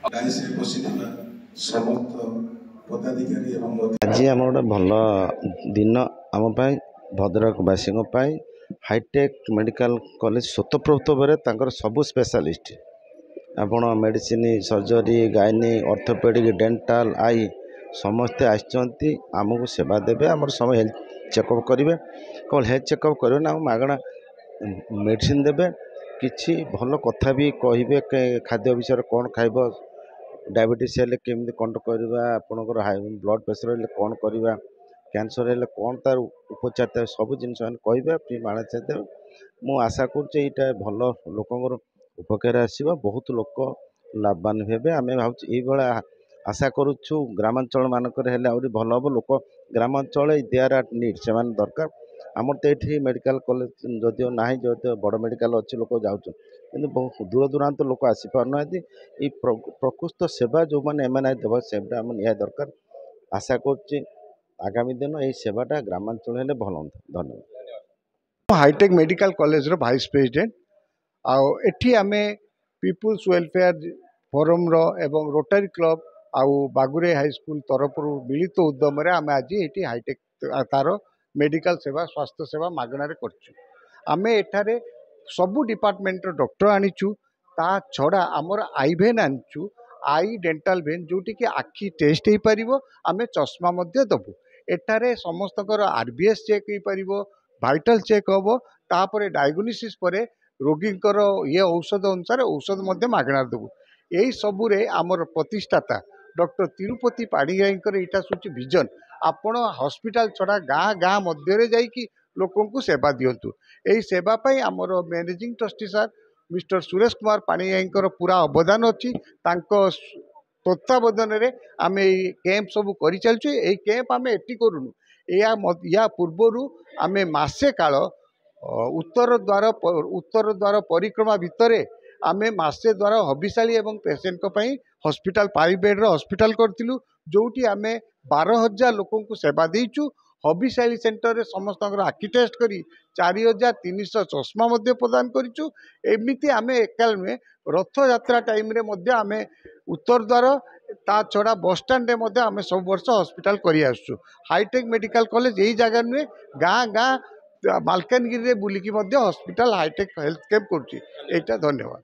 डाइसरे बसिथिबा समस्त पदाधिकारी एवं आज आम गोटे भल दिन आम भद्रकवासी हाईटेक मेडिकल कॉलेज स्वतःप्रभुत्व भाव सबू स्पेशलिस्ट आपण मेडिसिन सर्जरी गायनी ऑर्थोपेडिक डेंटाल आई समस्ते आमको सेवा देवे आम सब हेल्थ चेकअप करेंगे केवल हेल्थ चेकअप करेंगे ना मागणा मेडिसिन देवे किसी भल कथा भी कहे खाद्य विषय कौन खाइब डायबिटीज हेल्ले केमी कंट्रोल करवा आपंकर हाई ब्लड प्रेशर हेल्ले कौन करवा कैंसर हेल्ले कौन तार उपचार सब जिन कहे फ्री माण देवे मु आशा करुँचा भल लोकर उपकार आसो बहुत लोक लाभवान हे आम भाव आशा करुचु ग्रामांचल मानक आहरी भल हम लोक ग्रामांचल दे आर आट नीड से दरकार आमर तो ये मेडिकल कॉलेज जदिव ना जो बड़ मेडिकल अच्छे लोक जाऊँ कि बहुत दूर दूरांत लोक आसीपारना प्रकृत सेवा जो मैंने एम देव सेवा आम निया दरकार आशा करुच्ची आगामी दिन ये सेवाटा ग्रामांचल हेल्ले भल हम धन्यवाद। हाईटेक मेडिकल कॉलेज रो वाइस प्रेसिडेंट आठी आम पीपुल्स वेलफेयर फोरम रो एवं रोटरी क्लब आउ बागुरे हाई स्कूल तरफ मिलित उद्यम आम आज ये हाईटेक तार मेडिकल सेवा स्वास्थ्य सेवा मागणार करें एठारे सबू डिपार्टमेंट डॉक्टर आनीचु ता छड़ा आमर आई भेन आनीचु आई डेंटाल भेन जोटी कि आखि टेस्ट हो पार आम चश्मा दबु एठारे समस्त आरबीएस चेक हो पार भाइटाल चेक हम तापर डायग्नोसिस पर रोगींकर ये औषध अनुसार औषध मागणार देबू यही सबुरे आमर प्रतिष्ठाता डॉक्टर तिरुपति पाणिग्राहींकर यहाँ सूची विजन आपण हॉस्पिटल छड़ा गाँ गाँ मध्य जाइकी लोकों को सेवा दिंतु यही सेवाई आमर managing trustee sir mister Suresh Kumar पाणिग्राहींकर पूरा अवदान अच्छी तत्वावधान में आम कैंप सब कर चलचु यही कैंप आम एटी करूनु या पूर्वर आम मसे काल उत्तर द्वार परिक्रमा भितर आम मसे द्वार हबिशाली एवं पेसेंट हॉस्पिटल 5 बेड हॉस्पिटल करूँ जोटी आम 12,000 लोकों को सेवा देचु हबिशाली सेंटर रे समस्त आखि टेस्ट करी 4,300 चश्मा प्रदान करूँ एमती आम एकाल नुहे रथ यात्रा टाइम रे आम उत्तर द्वार ता छड़ा बस स्टाण्ड आम सब वर्ष हॉस्पिटल करी आसु हाईटेक मेडिकल कॉलेज यही जगह नुहे गाँ गाँ मालकानगिरी बुलिकी हॉस्पिटल हाईटेक हेल्थ कैंप करुच्ची। धन्यवाद।